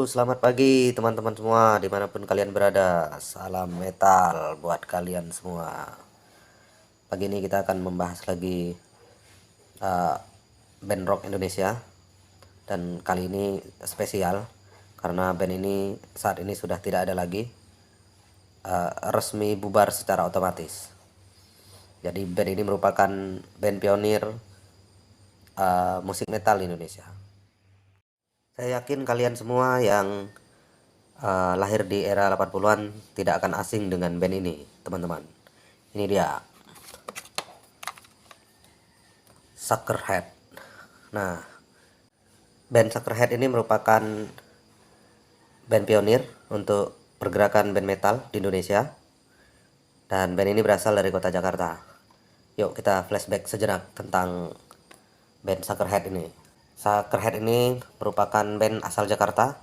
Selamat pagi teman-teman semua dimanapun kalian berada. Salam metal buat kalian semua. Pagi ini kita akan membahas lagi uh, band rock Indonesia. Dan kali ini spesial karena band ini saat ini sudah tidak ada lagi, resmi bubar secara otomatis. Jadi band ini merupakan band pionir musik metal di Indonesia. Saya yakin kalian semua yang lahir di era 80-an tidak akan asing dengan band ini, teman-teman. Ini dia, Suckerhead. Nah, band Suckerhead ini merupakan band pionir untuk pergerakan band metal di Indonesia. Dan band ini berasal dari kota Jakarta. Yuk kita flashback sejenak tentang band Suckerhead ini. Suckerhead ini merupakan band asal Jakarta,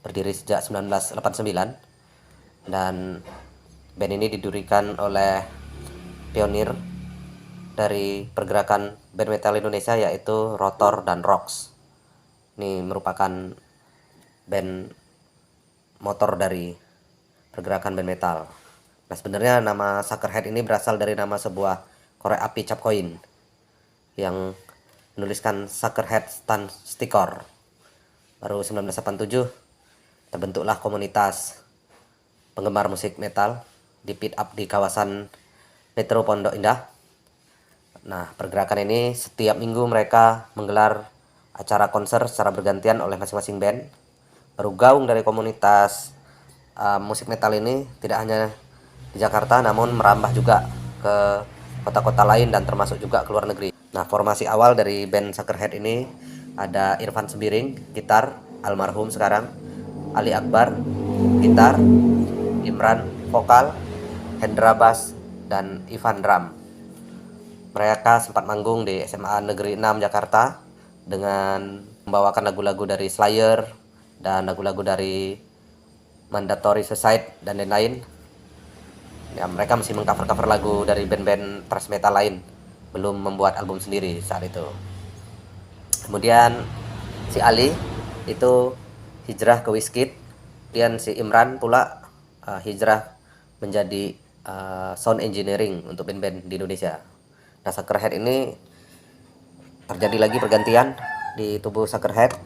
berdiri sejak 1989, dan band ini didirikan oleh pionir dari pergerakan band metal Indonesia, yaitu Rotor dan Rox. Ini merupakan band motor dari pergerakan band metal. Nah, sebenarnya nama Suckerhead ini berasal dari nama sebuah korek api cap koin yang menuliskan Suckerhead Stand Sticker. Baru 1987 terbentuklah komunitas penggemar musik metal di pit up di kawasan Metro Pondok Indah. Nah, pergerakan ini setiap minggu mereka menggelar acara konser secara bergantian oleh masing-masing band. Bergaung dari komunitas musik metal ini tidak hanya di Jakarta, namun merambah juga ke kota-kota lain dan termasuk juga ke luar negeri. Nah, formasi awal dari band Suckerhead ini ada Irfan Sembiring, gitar, almarhum sekarang, Ali Akbar, gitar, Imran, vokal, Hendra bass, dan Ivan drum. Mereka sempat manggung di SMA Negeri 6 Jakarta dengan membawakan lagu-lagu dari Slayer dan lagu-lagu dari Mandatory Suicide dan lain-lain. Ya, mereka masih mengcover-cover lagu dari band-band thrash metal lain, belum membuat album sendiri saat itu. Kemudian si Ali itu hijrah ke Wizkid, dan si Imran pula hijrah menjadi sound engineering untuk band-band di Indonesia. Nah, Suckerhead ini terjadi lagi pergantian di tubuh Suckerhead.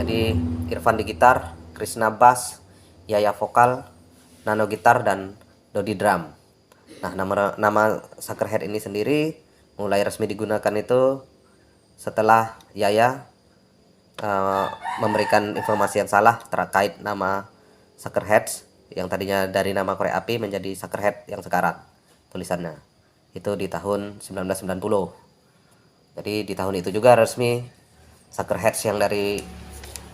Jadi Irfan di gitar, Krishna bass, Yaya vokal, Nano gitar, dan Dodi drum. Nah, nama Suckerhead ini sendiri mulai resmi digunakan itu setelah Yaya memberikan informasi yang salah terkait nama Suckerheads, yang tadinya dari nama korek api menjadi Suckerhead yang sekarang tulisannya. Itu di tahun 1990. Jadi di tahun itu juga resmi Suckerheads yang dari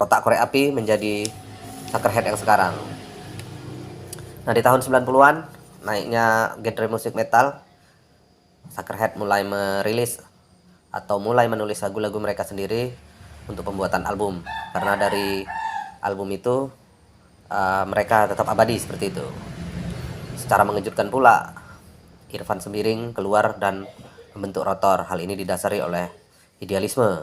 kotak korek api menjadi Suckerhead yang sekarang. Nah, di tahun 90-an naiknya genre musik metal, Suckerhead mulai merilis atau mulai menulis lagu-lagu mereka sendiri untuk pembuatan album. Karena dari album itu mereka tetap abadi seperti itu. Secara mengejutkan pula, Irfan Sembiring keluar dan membentuk Rotor. Hal ini didasari oleh idealisme.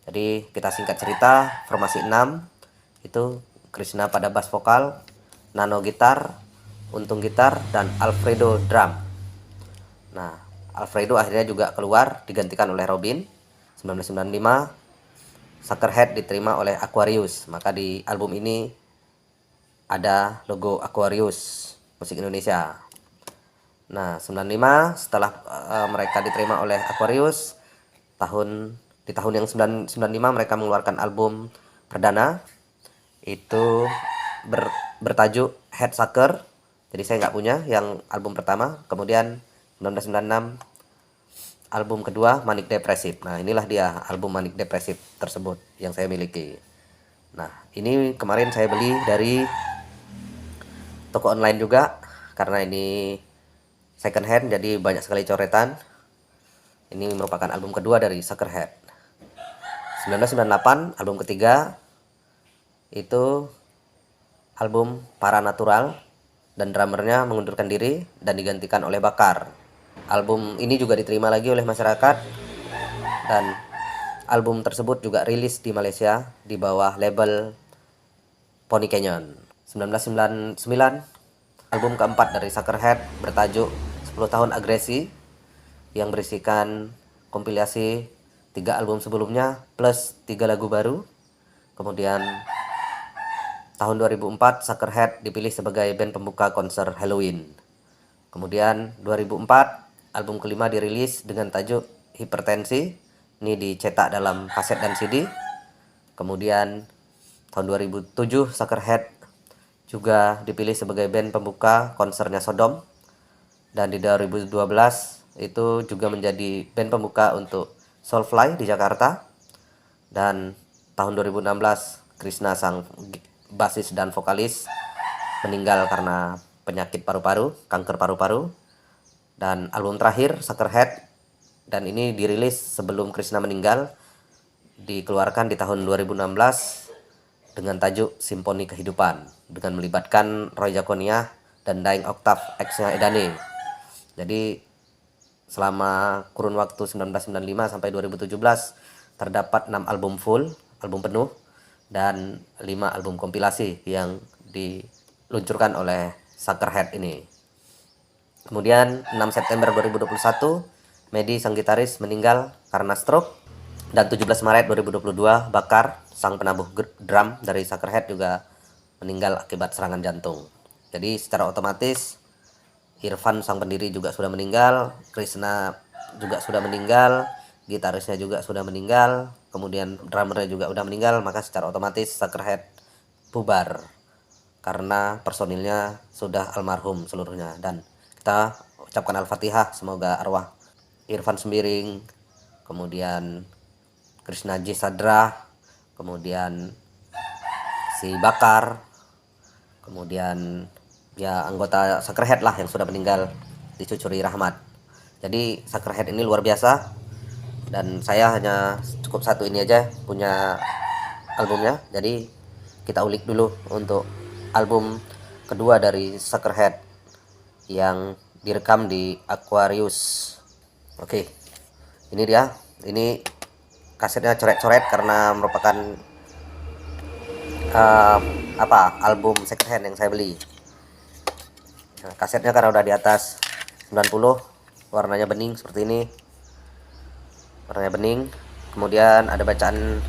Jadi kita singkat cerita, formasi 6 itu Krishna pada bass vokal, Nano gitar, Untung gitar, dan Alfredo drum. Nah, Alfredo akhirnya juga keluar digantikan oleh Robin. 1995 Suckerhead diterima oleh Aquarius. Maka di album ini ada logo Aquarius Musik Indonesia. Nah, 95 setelah mereka diterima oleh Aquarius, di tahun yang 95 mereka mengeluarkan album perdana, itu bertajuk Head Sucker. Jadi saya nggak punya yang album pertama. Kemudian 1996 album kedua, Manic Depressive. Nah, inilah dia album Manic Depressive tersebut yang saya miliki. Nah, ini kemarin saya beli dari toko online juga, karena ini second hand, jadi banyak sekali coretan. Ini merupakan album kedua dari Suckerhead. 1998 album ketiga itu album Paranatural, dan drummernya mengundurkan diri dan digantikan oleh Bakar. Album ini juga diterima lagi oleh masyarakat, dan album tersebut juga rilis di Malaysia di bawah label Pony Canyon. 1999, album keempat dari Suckerhead bertajuk 10 Tahun Agresi yang berisikan kompilasi 3 album sebelumnya plus 3 lagu baru. Kemudian tahun 2004 Suckerhead dipilih sebagai band pembuka konser Halloween. Kemudian 2004 album kelima dirilis dengan tajuk Hipertensi. Ini dicetak dalam kaset dan CD. Kemudian tahun 2007 Suckerhead juga dipilih sebagai band pembuka konsernya Sodom. Dan di 2012 itu juga menjadi band pembuka untuk Soulfly di Jakarta. Dan tahun 2016 Krishna sang basis dan vokalis meninggal karena penyakit paru-paru, kanker paru-paru. Dan album terakhir Suckerhead, dan ini dirilis sebelum Krishna meninggal, dikeluarkan di tahun 2016 dengan tajuk Simponi Kehidupan dengan melibatkan Roy Jaconia dan Dying Octave X-nya Edane. Jadi selama kurun waktu 1995 sampai 2017 terdapat 6 album full, album penuh, dan 5 album kompilasi yang diluncurkan oleh Suckerhead ini. Kemudian 6 September 2021 Medi sang gitaris meninggal karena stroke, dan 17 Maret 2022 Bakar sang penabuh drum dari Suckerhead juga meninggal akibat serangan jantung. Jadi secara otomatis Irfan sang pendiri juga sudah meninggal, Krishna juga sudah meninggal, gitarisnya juga sudah meninggal, kemudian drummernya juga udah meninggal, maka secara otomatis Suckerhead bubar karena personilnya sudah almarhum seluruhnya. Dan kita ucapkan Al-Fatihah, semoga arwah Irfan Sembiring, kemudian Krishna J. Sadra, kemudian si Bakar, kemudian ya anggota Suckerhead lah yang sudah meninggal dicucuri rahmat. Jadi Suckerhead ini luar biasa, dan saya hanya cukup satu ini aja punya albumnya. Jadi kita ulik dulu untuk album kedua dari Suckerhead yang direkam di Aquarius. Oke, ini dia. Ini kasetnya coret-coret karena merupakan album second hand yang saya beli. Nah, kasetnya karena udah di atas 90, warnanya bening seperti ini. Warnanya bening. Kemudian ada bacaan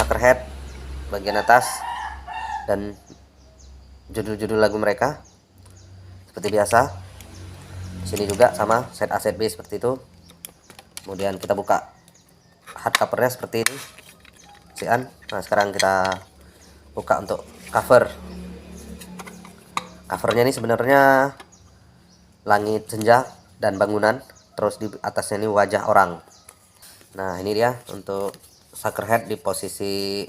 Suckerhead bagian atas dan judul-judul lagu mereka seperti biasa. Sini juga sama, set A set B seperti itu. Kemudian kita buka hardcovernya seperti ini, sian. Nah sekarang kita buka untuk cover. Covernya ini sebenarnya langit senja dan bangunan, terus di atasnya ini wajah orang. Nah ini dia untuk Suckerhead di posisi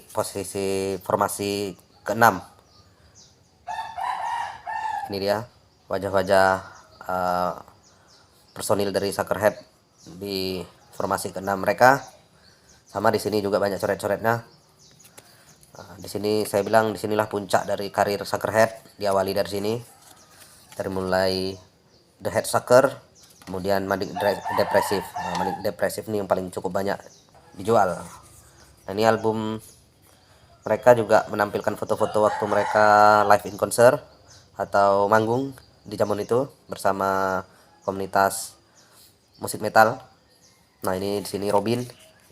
formasi ke-6. Ini dia wajah-wajah personil dari Suckerhead di formasi ke-6 mereka. Sama di sini juga banyak coret-coretnya. Nah, di sini saya bilang disinilah puncak dari karir Suckerhead, diawali dari sini. Dari mulai The Head Sucker, kemudian Manic Depressive. Nah, Manic Depressive ini yang paling cukup banyak dijual. Nah, ini album mereka juga menampilkan foto-foto waktu mereka live in concert atau manggung di zaman itu bersama komunitas musik metal. Nah ini di sini Robin.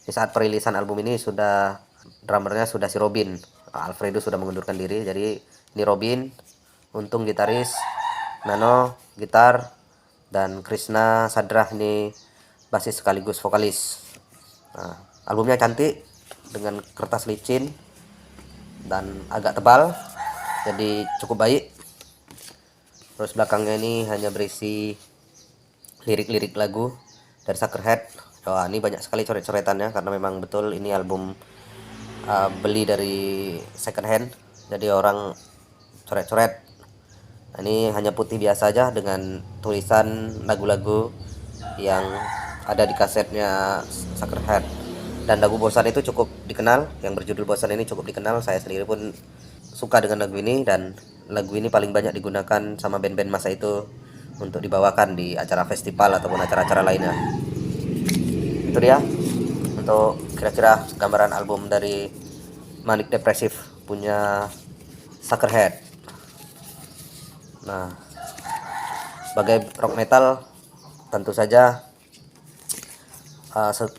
Di saat perilisan album ini sudah drummernya sudah si Robin. Alfredo sudah mengundurkan diri. Jadi ini Robin, Untung gitaris, Nano gitar, dan Krishna Sadra ini basis sekaligus vokalis. Nah, albumnya cantik dengan kertas licin dan agak tebal, jadi cukup baik. Terus belakangnya ini hanya berisi lirik-lirik lagu dari Suckerhead. Wah, ini banyak sekali coret-coretannya karena memang betul ini album beli dari second hand. Jadi orang coret-coret. Nah, ini hanya putih biasa aja dengan tulisan lagu-lagu yang ada di kasetnya Suckerhead. Dan lagu Bosan itu cukup dikenal, yang berjudul Bosan ini cukup dikenal. Saya sendiri pun suka dengan lagu ini, dan lagu ini paling banyak digunakan sama band-band masa itu untuk dibawakan di acara festival ataupun acara-acara lainnya. Itu dia untuk untuk kira-kira gambaran album dari Manic Depressive punya Suckerhead. Nah, sebagai rock metal tentu saja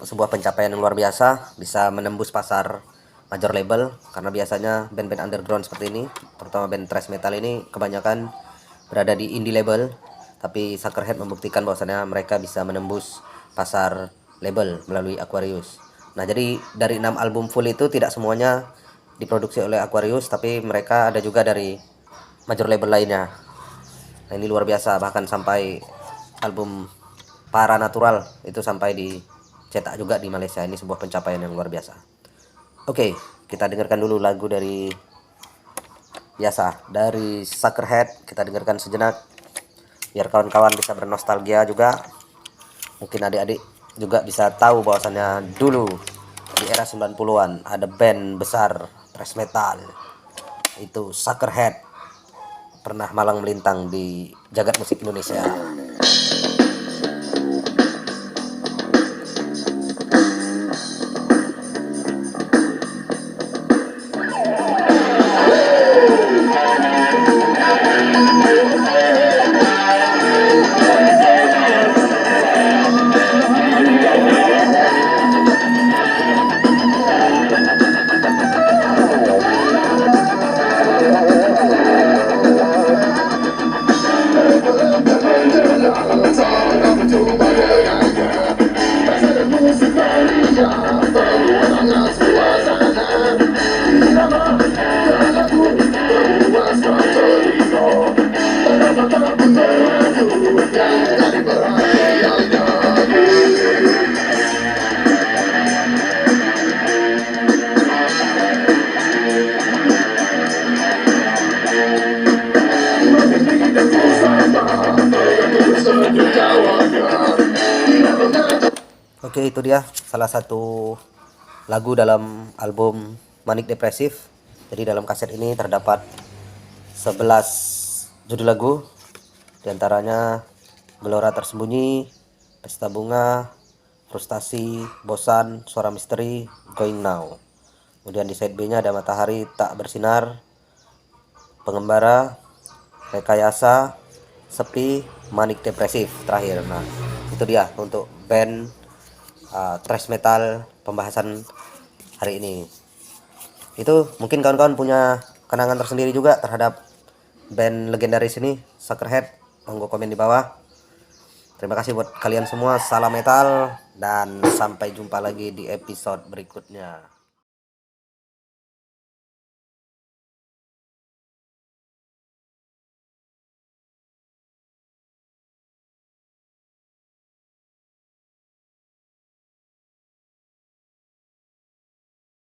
sebuah pencapaian yang luar biasa, bisa menembus pasar major label, karena biasanya band-band underground seperti ini, terutama band thrash metal ini kebanyakan berada di indie label, tapi Suckerhead membuktikan bahwasannya mereka bisa menembus pasar label melalui Aquarius. Nah, jadi dari 6 album full itu tidak semuanya diproduksi oleh Aquarius, tapi mereka ada juga dari major label lainnya. Nah, ini luar biasa, bahkan sampai album Paranatural itu sampai dicetak juga di Malaysia. Ini sebuah pencapaian yang luar biasa. Oke, kita dengarkan dulu lagu dari Suckerhead. Kita dengarkan sejenak biar kawan-kawan bisa bernostalgia juga. Mungkin adik-adik juga bisa tahu bahwasannya dulu di era 90-an ada band besar thrash metal, itu Suckerhead, pernah malang melintang di jagat musik Indonesia. Oke, itu dia salah satu lagu dalam album Manic Depressive. Jadi dalam kaset ini terdapat 11 judul lagu, diantaranya Gelora Tersembunyi, Pesta Bunga, Frustasi, Bosan, Suara Misteri, Going Now. Kemudian di side B-nya ada Matahari Tak Bersinar, Pengembara, Rekayasa, Sepi, Manic Depressive terakhir. Nah, itu dia untuk band thrash metal pembahasan hari ini. Itu mungkin kawan-kawan punya kenangan tersendiri juga terhadap band legendaris ini, Suckerhead. Monggo komen di bawah. Terima kasih buat kalian semua. Salam metal dan sampai jumpa lagi di episode berikutnya.